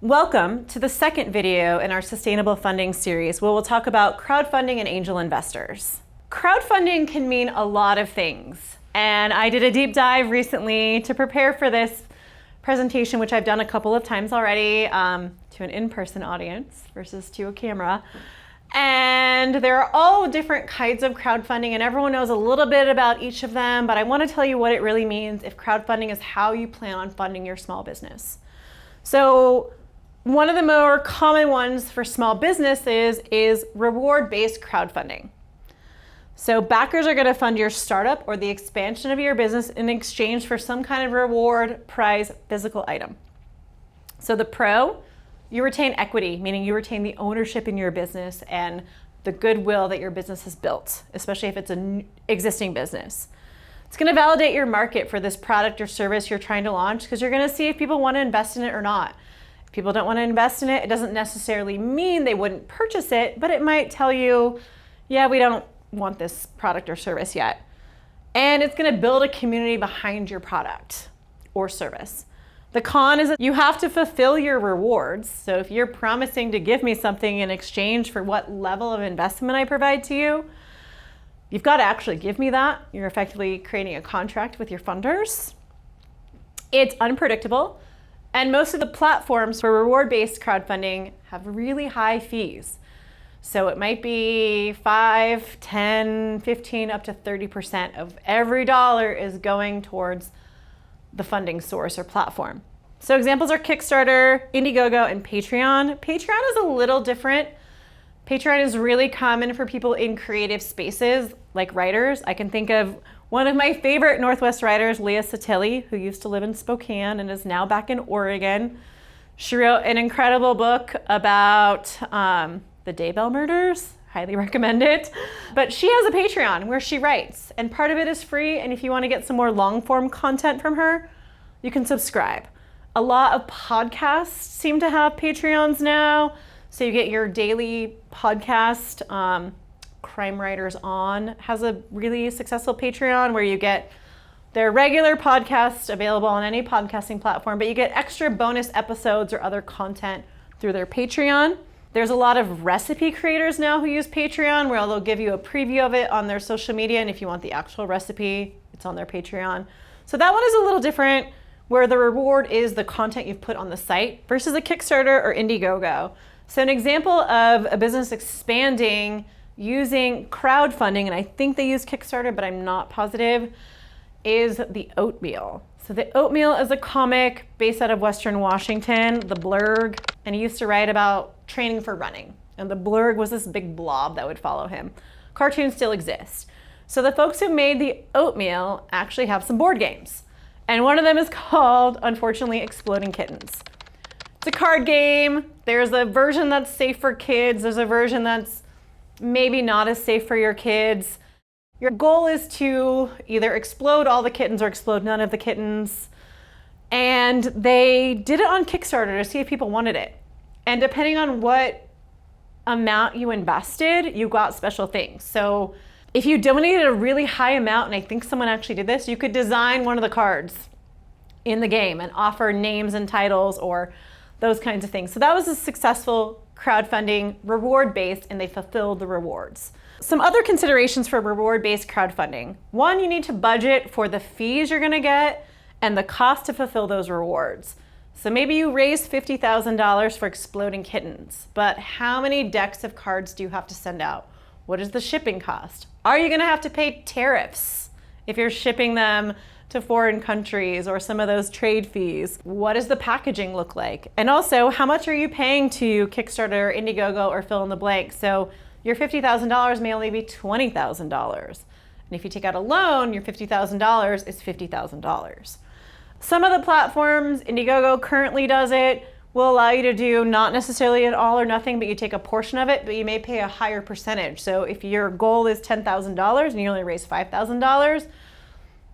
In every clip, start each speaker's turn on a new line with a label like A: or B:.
A: Welcome to the second video in our sustainable funding series where we'll talk about crowdfunding and angel investors. Crowdfunding can mean a lot of things, and I did a deep dive recently to prepare for this presentation, which I've done a couple of times already, to an in-person audience versus to a camera. And there are all different kinds of crowdfunding, and everyone knows a little bit about each of them, but I want to tell you what it really means if crowdfunding is how you plan on funding your small business. So one of the more common ones for small businesses is reward-based crowdfunding. So backers are going to fund your startup or the expansion of your business in exchange for some kind of reward, prize, physical item. So the pro, you retain equity, meaning you retain the ownership in your business and the goodwill that your business has built, especially if it's an existing business. It's going to validate your market for this product or service you're trying to launch because you're going to see if people want to invest in it or not. If people don't want to invest in it, it doesn't necessarily mean they wouldn't purchase it, but it might tell you, yeah, we don't want this product or service yet. And it's going to build a community behind your product or service. The con is that you have to fulfill your rewards. So if you're promising to give me something in exchange for what level of investment I provide to you, you've got to actually give me that. You're effectively creating a contract with your funders. It's unpredictable. And most of the platforms for reward-based crowdfunding have really high fees. So it might be 5, 10, 15, up to 30% of every dollar is going towards the funding source or platform. So examples are Kickstarter, Indiegogo, and Patreon. Patreon is a little different. Patreon is really common for people in creative spaces like writers. I can think of one of my favorite Northwest writers, Leah Satilli, who used to live in Spokane and is now back in Oregon. She wrote an incredible book about the Daybell murders. Highly recommend it. But she has a Patreon where she writes, and part of it is free, and if you want to get some more long-form content from her, you can subscribe. A lot of podcasts seem to have Patreons now, so you get your daily podcast. Crime Writers On has a really successful Patreon where you get their regular podcast available on any podcasting platform, but you get extra bonus episodes or other content through their Patreon. There's a lot of recipe creators now who use Patreon where they'll give you a preview of it on their social media, and if you want the actual recipe, it's on their Patreon. So that one is a little different, where the reward is the content you've put on the site versus a Kickstarter or Indiegogo. So an example of a business expanding using crowdfunding, and I think they use Kickstarter, but I'm not positive, is the Oatmeal. So the Oatmeal is a comic based out of Western Washington, the Blurg, and he used to write about training for running. And the Blurg was this big blob that would follow him. Cartoons still exist. So the folks who made the Oatmeal actually have some board games. And one of them is called, unfortunately, Exploding Kittens. It's a card game. There's a version that's safe for kids. There's a version that's maybe not as safe for your kids. Your goal is to either explode all the kittens or explode none of the kittens. And they did it on Kickstarter to see if people wanted it. And depending on what amount you invested, you got special things. So if you donated a really high amount, and I think someone actually did this, you could design one of the cards in the game and offer names and titles or those kinds of things. So that was a successful crowdfunding, reward-based, and they fulfilled the rewards. Some other considerations for reward-based crowdfunding. One, you need to budget for the fees you're gonna get and the cost to fulfill those rewards. So maybe you raise $50,000 for Exploding Kittens, but how many decks of cards do you have to send out? What is the shipping cost? Are you gonna have to pay tariffs if you're shipping them to foreign countries or some of those trade fees? What does the packaging look like? And also, how much are you paying to Kickstarter, Indiegogo, or fill in the blank? So your $50,000 may only be $20,000. And if you take out a loan, your $50,000 is $50,000. Some of the platforms, Indiegogo currently does it, will allow you to do not necessarily an all or nothing, but you take a portion of it, but you may pay a higher percentage. So if your goal is $10,000 and you only raise $5,000,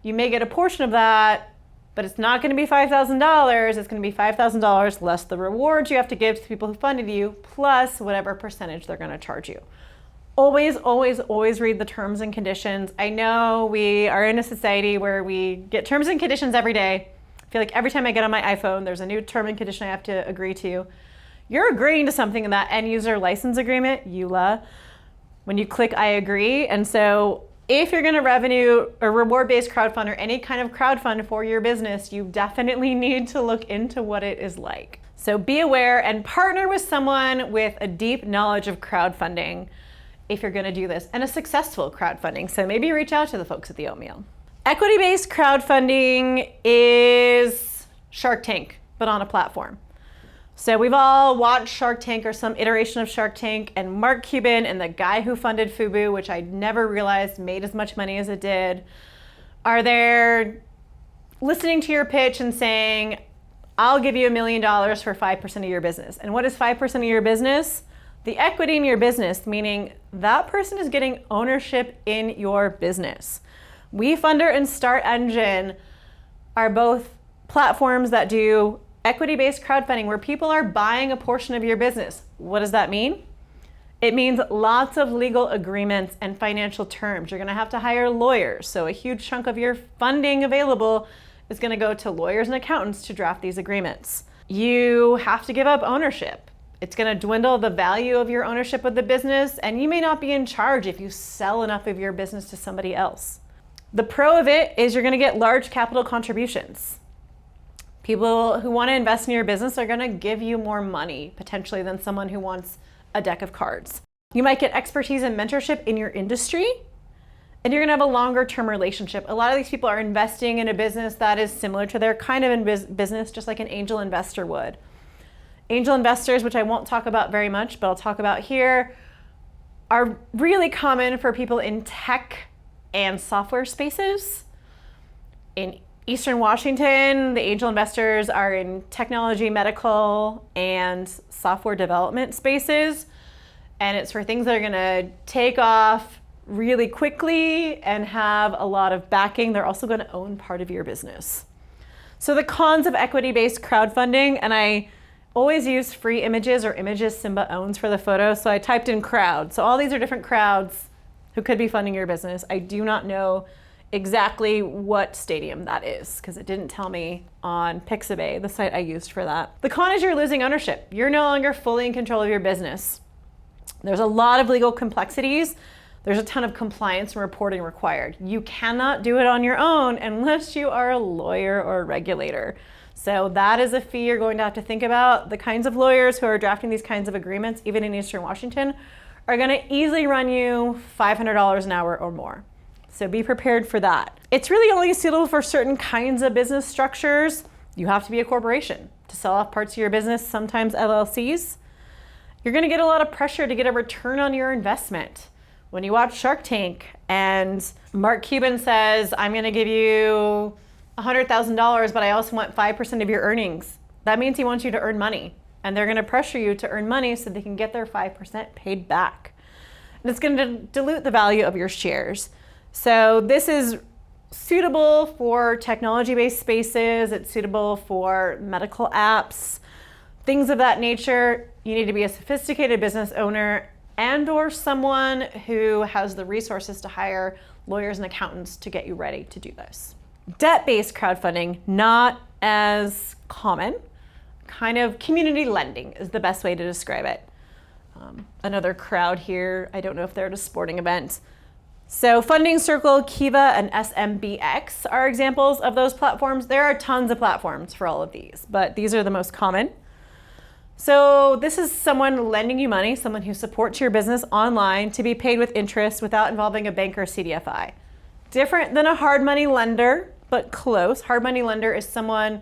A: you may get a portion of that, but it's not going to be $5,000. It's going to be $5,000 less the rewards you have to give to the people who funded you, plus whatever percentage they're going to charge you. Always, always, always read the terms and conditions. I know we are in a society where we get terms and conditions every day. I feel like every time I get on my iPhone, there's a new term and condition I have to agree to. You're agreeing to something in that end user license agreement, EULA, when you click I agree. And so if you're gonna revenue or reward-based crowdfund or any kind of crowdfund for your business, you definitely need to look into what it is like. So be aware and partner with someone with a deep knowledge of crowdfunding if you're gonna do this, and a successful crowdfunding. So maybe reach out to the folks at the Oatmeal. Equity-based crowdfunding is Shark Tank, but on a platform. So we've all watched Shark Tank or some iteration of Shark Tank, and Mark Cuban and the guy who funded Fubu, which I never realized made as much money as it did, are there listening to your pitch and saying, I'll give you $1 million for 5% of your business. And what is 5% of your business? The equity in your business, meaning that person is getting ownership in your business. WeFunder and Start Engine are both platforms that do equity-based crowdfunding where people are buying a portion of your business. What does that mean? It means lots of legal agreements and financial terms. You're gonna have to hire lawyers. So a huge chunk of your funding available is gonna go to lawyers and accountants to draft these agreements. You have to give up ownership. It's gonna dwindle the value of your ownership of the business, and you may not be in charge if you sell enough of your business to somebody else. The pro of it is you're gonna get large capital contributions. People who wanna invest in your business are gonna give you more money, potentially, than someone who wants a deck of cards. You might get expertise and mentorship in your industry, and you're gonna have a longer term relationship. A lot of these people are investing in a business that is similar to their kind of business, just like an angel investor would. Angel investors, which I won't talk about very much, but I'll talk about here, are really common for people in tech and software spaces. In Eastern Washington, the angel investors are in technology, medical, and software development spaces. And it's for things that are gonna take off really quickly and have a lot of backing. They're also gonna own part of your business. So the cons of equity-based crowdfunding, and I always use free images or images SIMBA owns for the photo. So I typed in crowd. So all these are different crowds who could be funding your business. I do not know exactly what stadium that is because it didn't tell me on Pixabay, the site I used for that. The con is you're losing ownership. You're no longer fully in control of your business. There's a lot of legal complexities. There's a ton of compliance and reporting required. You cannot do it on your own unless you are a lawyer or a regulator. So that is a fee you're going to have to think about. The kinds of lawyers who are drafting these kinds of agreements, even in Eastern Washington, are gonna easily run you $500 an hour or more. So be prepared for that. It's really only suitable for certain kinds of business structures. You have to be a corporation to sell off parts of your business, sometimes LLCs. You're gonna get a lot of pressure to get a return on your investment. When you watch Shark Tank and Mark Cuban says, I'm gonna give you $100,000, but I also want 5% of your earnings. That means he wants you to earn money, and they're gonna pressure you to earn money so they can get their 5% paid back. And it's gonna dilute the value of your shares. So this is suitable for technology-based spaces. It's suitable for medical apps, things of that nature. You need to be a sophisticated business owner and or someone who has the resources to hire lawyers and accountants to get you ready to do this. Debt-based crowdfunding, not as common. Kind of community lending is the best way to describe it. Another crowd here, I don't know if they're at a sporting event. So Funding Circle, Kiva, and SMBX are examples of those platforms. There are tons of platforms for all of these, but these are the most common. So this is someone lending you money, someone who supports your business online to be paid with interest without involving a bank or CDFI. Different than a hard money lender, but close. Hard money lender is someone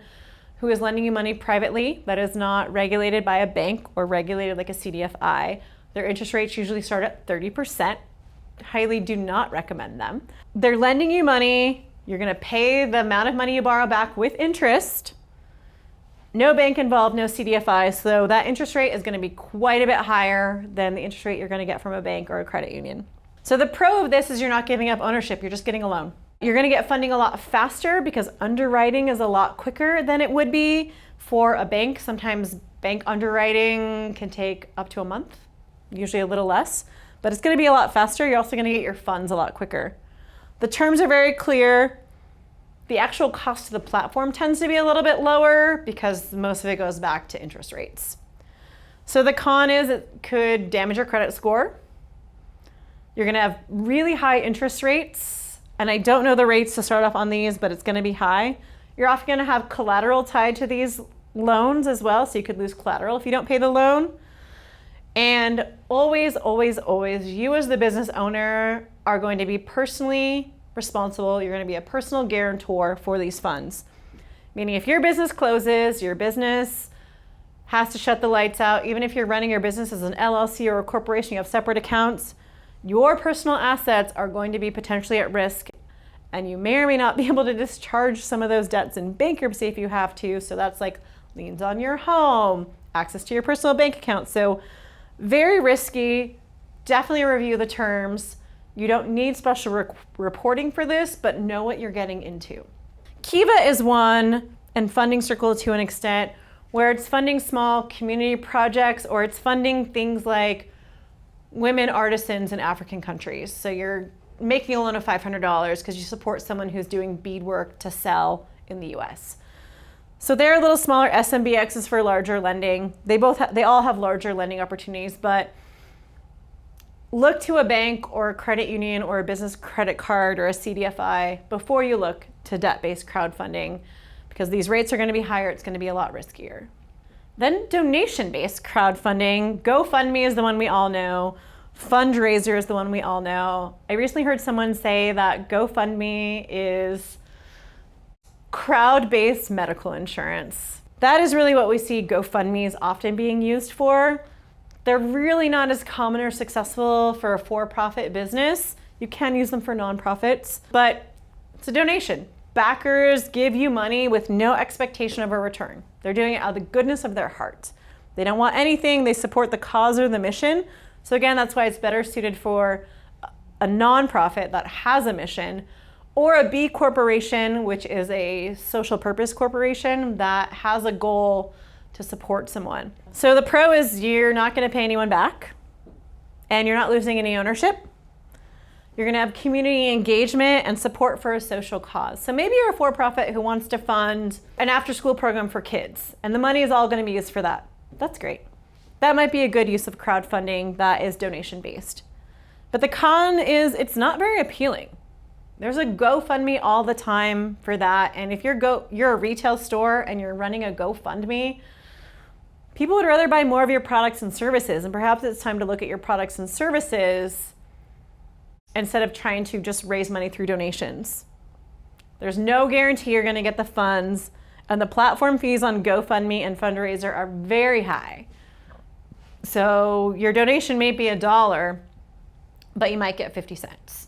A: who is lending you money privately that is not regulated by a bank or regulated like a CDFI. Their interest rates usually start at 30%. Highly do not recommend them. They're lending you money. You're gonna pay the amount of money you borrow back with interest. No bank involved, no CDFI, so that interest rate is gonna be quite a bit higher than the interest rate you're gonna get from a bank or a credit union. So the pro of this is you're not giving up ownership, you're just getting a loan. You're gonna get funding a lot faster because underwriting is a lot quicker than it would be for a bank. Sometimes bank underwriting can take up to a month, usually a little less, but it's gonna be a lot faster. You're also gonna get your funds a lot quicker. The terms are very clear. The actual cost of the platform tends to be a little bit lower because most of it goes back to interest rates. So the con is it could damage your credit score. You're gonna have really high interest rates, and I don't know the rates to start off on these, but it's gonna be high. You're often gonna have collateral tied to these loans as well, so you could lose collateral if you don't pay the loan. And always, always, always, you as the business owner are going to be personally responsible. You're going to be a personal guarantor for these funds. Meaning if your business closes, your business has to shut the lights out, even if you're running your business as an LLC or a corporation, you have separate accounts, your personal assets are going to be potentially at risk, and you may or may not be able to discharge some of those debts in bankruptcy if you have to. So that's like liens on your home, access to your personal bank account. So very risky. Definitely review the terms. You don't need special reporting for this, but know what you're getting into. Kiva is one, and Funding Circle to an extent, where it's funding small community projects, or it's funding things like women artisans in African countries. So you're making a loan of $500 because you support someone who's doing beadwork to sell in the US. So they're a little smaller. SMBX is for larger lending. They all have larger lending opportunities, but look to a bank or a credit union or a business credit card or a CDFI before you look to debt-based crowdfunding, because these rates are going to be higher. It's going to be a lot riskier. Then donation-based crowdfunding. GoFundMe is the one we all know. Fundraiser is the one we all know. I recently heard someone say that GoFundMe is crowd-based medical insurance. That is really what we see GoFundMes often being used for. They're really not as common or successful for a for-profit business. You can use them for nonprofits, but it's a donation. Backers give you money with no expectation of a return. They're doing it out of the goodness of their heart. They don't want anything. They support the cause or the mission. So again, that's why it's better suited for a nonprofit that has a mission, or a B corporation, which is a social purpose corporation that has a goal to support someone. So the pro is you're not going to pay anyone back, and you're not losing any ownership. You're going to have community engagement and support for a social cause. So maybe you're a for-profit who wants to fund an after-school program for kids, and the money is all going to be used for that. That's great. That might be a good use of crowdfunding that is donation-based. But the con is it's not very appealing. There's a GoFundMe all the time for that, and if you're a retail store and you're running a GoFundMe, people would rather buy more of your products and services, and perhaps it's time to look at your products and services instead of trying to just raise money through donations. There's no guarantee you're going to get the funds, and the platform fees on GoFundMe and Fundraiser are very high. So your donation may be $1, but you might get 50 cents.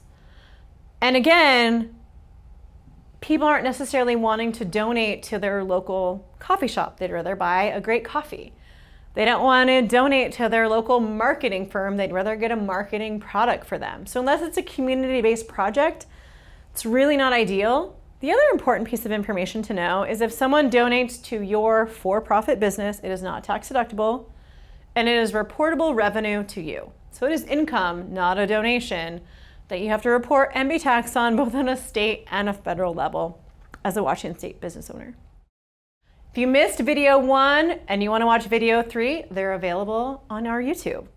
A: And again, people aren't necessarily wanting to donate to their local coffee shop. They'd rather buy a great coffee. They don't want to donate to their local marketing firm. They'd rather get a marketing product for them. So unless it's a community-based project, it's really not ideal. The other important piece of information to know is if someone donates to your for-profit business, it is not tax deductible, and it is reportable revenue to you. So it is income, not a donation, that you have to report and be taxed on both on a state and a federal level as a Washington State business owner. If you missed video 1 and you want to watch video 3, they're available on our YouTube.